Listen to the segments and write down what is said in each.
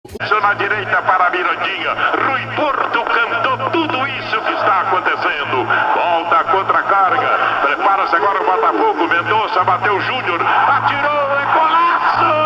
Na direita para Mirandinha, Rui Porto cantou tudo isso que está acontecendo. Volta contra a carga, prepara-se agora o Botafogo. Mendonça bateu Júnior, atirou, é golaço!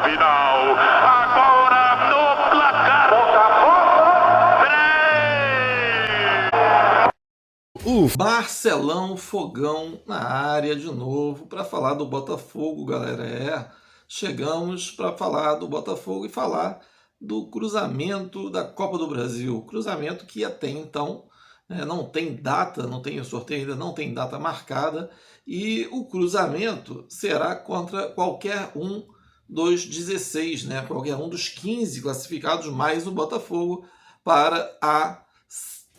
Final. Agora no placar. O Marcelão Fogão na área de novo para falar do Botafogo, galera. Chegamos para falar do Botafogo e falar do cruzamento da Copa do Brasil. Cruzamento que até então não tem data, não tem o sorteio ainda, não tem data marcada. E o cruzamento será contra qualquer um dos 16, qualquer um dos 15 classificados, mais o Botafogo, para a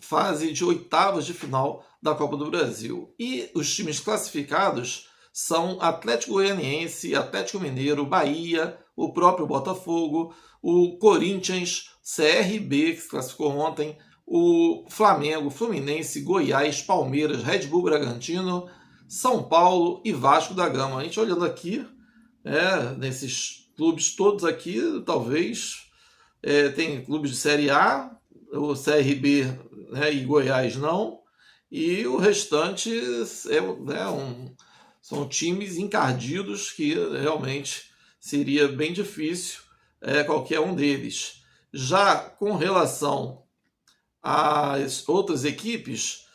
fase de oitavas de final da Copa do Brasil. E os times classificados são Atlético Goianiense, Atlético Mineiro, Bahia, o próprio Botafogo, o Corinthians, CRB, que se classificou ontem, o Flamengo, Fluminense, Goiás, Palmeiras, Red Bull Bragantino, São Paulo e Vasco da Gama. A gente olhando aqui, nesses clubes todos aqui, talvez tem clubes de Série A, o CRB e Goiás não, e o restante são times encardidos que realmente seria bem difícil qualquer um deles. Já com relação às outras equipes,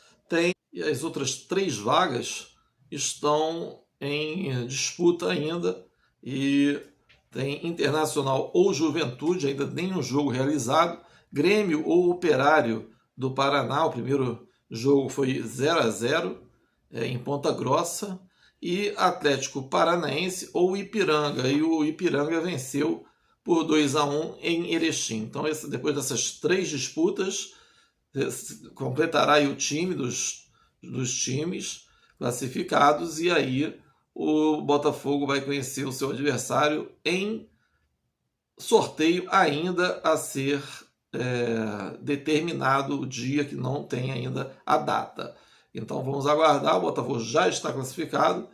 as outras 3 vagas estão em disputa ainda, e tem Internacional ou Juventude, ainda nenhum jogo realizado, Grêmio ou Operário do Paraná, o primeiro jogo foi 0-0 em Ponta Grossa, e Atlético Paranaense ou Ipiranga, e o Ipiranga venceu por 2-1 em Erechim. Então, depois dessas 3 disputas, completará aí o time dos times classificados, e aí o Botafogo vai conhecer o seu adversário em sorteio ainda a ser determinado, o dia que não tem ainda a data. Então vamos aguardar, o Botafogo já está classificado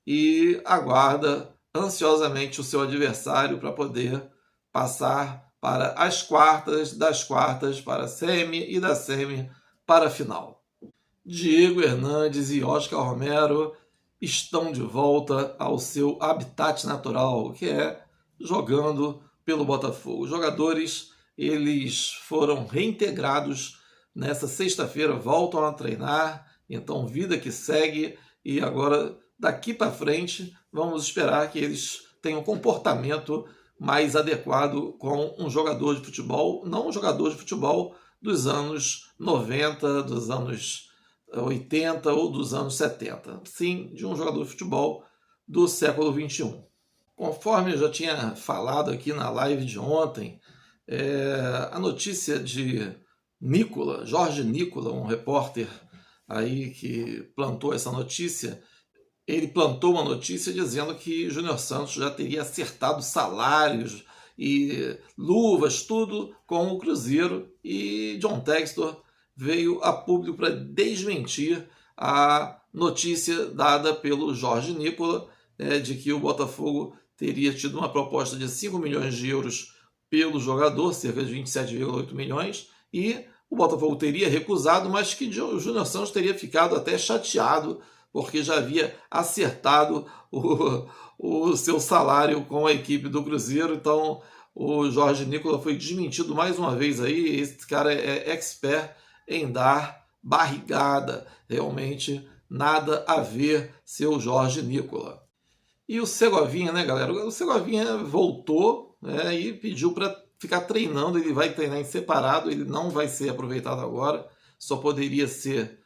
e aguarda ansiosamente o seu adversário para poder passar para as quartas, das quartas para a semi e da semi para a final. Diego Hernandes e Oscar Romero estão de volta ao seu habitat natural, que é jogando pelo Botafogo. Os jogadores, eles foram reintegrados nessa sexta-feira, voltam a treinar, então vida que segue, e agora daqui para frente vamos esperar que eles tenham um comportamento mais adequado com um jogador de futebol, não um jogador de futebol dos anos 90, dos anos 80 ou dos anos 70. Sim, de um jogador de futebol do século XXI. Conforme eu já tinha falado aqui na live de ontem, a notícia de Nicola, Jorge Nicola, um repórter aí que plantou essa notícia, ele plantou uma notícia dizendo que Júnior Santos já teria acertado salários e luvas, tudo com o Cruzeiro, e John Textor veio a público para desmentir a notícia dada pelo Jorge Nicola, de que o Botafogo teria tido uma proposta de 5 milhões de euros pelo jogador, cerca de 27,8 milhões, e o Botafogo teria recusado, mas que o Júnior Santos teria ficado até chateado, porque já havia acertado o seu salário com a equipe do Cruzeiro. Então o Jorge Nicola foi desmentido mais uma vez aí. Esse cara é expert em dar barrigada, realmente nada a ver, seu Jorge Nicola. E o Segovinha, galera? O Segovinha voltou e pediu para ficar treinando. Ele vai treinar em separado, ele não vai ser aproveitado agora, só poderia ser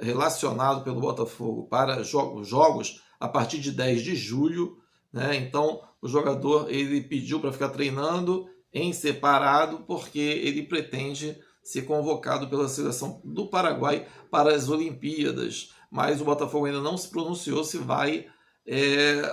relacionado pelo Botafogo para jogos a partir de 10 de julho, né? Então o jogador ele pediu para ficar treinando em separado porque ele pretende ser convocado pela seleção do Paraguai para as Olimpíadas, mas o Botafogo ainda não se pronunciou se vai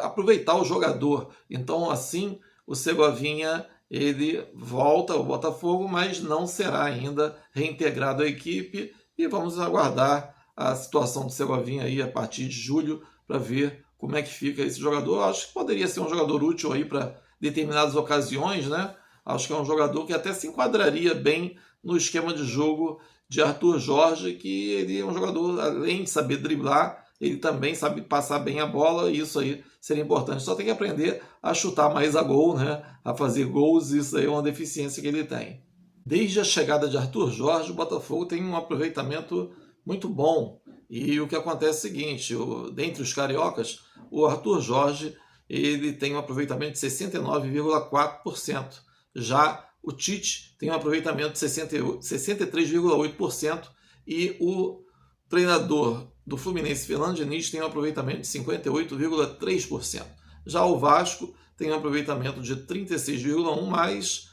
aproveitar o jogador. Então assim o Segovinha ele volta ao Botafogo, mas não será ainda reintegrado à equipe, e vamos aguardar a situação do Segovinha aí a partir de julho para ver como é que fica esse jogador. Eu acho que poderia ser um jogador útil aí para determinadas ocasiões, né? Acho que é um jogador que até se enquadraria bem no esquema de jogo de Arthur Jorge, que ele é um jogador, além de saber driblar, ele também sabe passar bem a bola, e isso aí seria importante. Só tem que aprender a chutar mais a gol, né? A fazer gols, isso aí é uma deficiência que ele tem. Desde a chegada de Arthur Jorge, o Botafogo tem um aproveitamento muito bom. E o que acontece é o seguinte, dentre os cariocas, o Arthur Jorge ele tem um aproveitamento de 69,4%. Já o Tite tem um aproveitamento de 63,8%, e o treinador do Fluminense, Fernando Diniz, tem um aproveitamento de 58,3%. Já o Vasco tem um aproveitamento de 36,1%, mas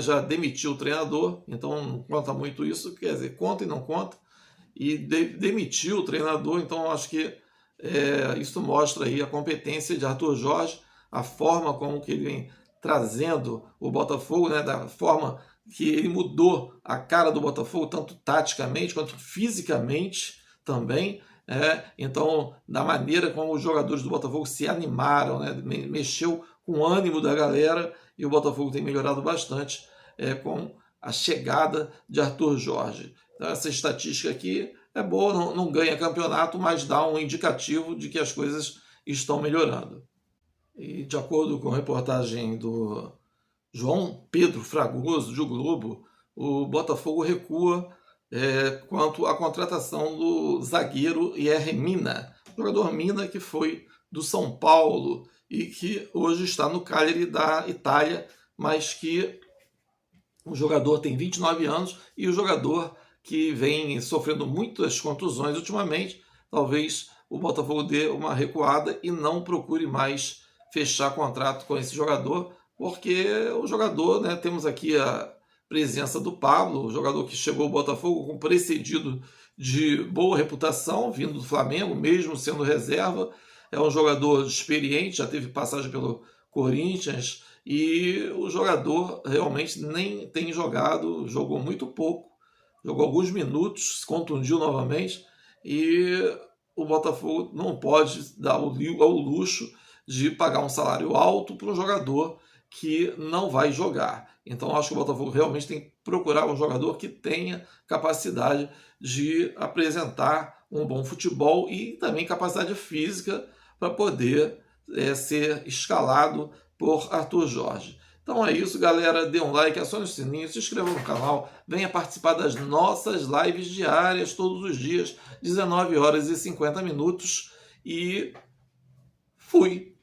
já demitiu o treinador, então não conta muito isso, quer dizer, conta e não conta, e demitiu o treinador, então acho que isso mostra aí a competência de Arthur Jorge, a forma como que ele vem trazendo o Botafogo, né, da forma que ele mudou a cara do Botafogo, tanto taticamente quanto fisicamente também. Então, da maneira como os jogadores do Botafogo se animaram, né, mexeu com o ânimo da galera, e o Botafogo tem melhorado bastante com a chegada de Arthur Jorge. Então, essa estatística aqui é boa, não ganha campeonato, mas dá um indicativo de que as coisas estão melhorando. E de acordo com a reportagem do João Pedro Fragoso, do Globo, o Botafogo recua quanto à contratação do zagueiro Yerry Mina, jogador Mina que foi do São Paulo e que hoje está no Cagliari da Itália, mas que o jogador tem 29 anos e o jogador que vem sofrendo muitas contusões ultimamente, talvez o Botafogo dê uma recuada e não procure mais fechar contrato com esse jogador, porque o jogador, né, temos aqui a presença do Pablo, o jogador que chegou ao Botafogo com precedido de boa reputação, vindo do Flamengo, mesmo sendo reserva, é um jogador experiente, já teve passagem pelo Corinthians, e o jogador realmente nem tem jogado, jogou muito pouco, jogou alguns minutos, se contundiu novamente, e o Botafogo não pode dar ao luxo de pagar um salário alto para um jogador que não vai jogar. Então acho que o Botafogo realmente tem que procurar um jogador que tenha capacidade de apresentar um bom futebol e também capacidade física para poder ser escalado por Arthur Jorge. Então é isso, galera. Dê um like, acione o sininho, se inscreva no canal, venha participar das nossas lives diárias todos os dias, 19h50, e fui!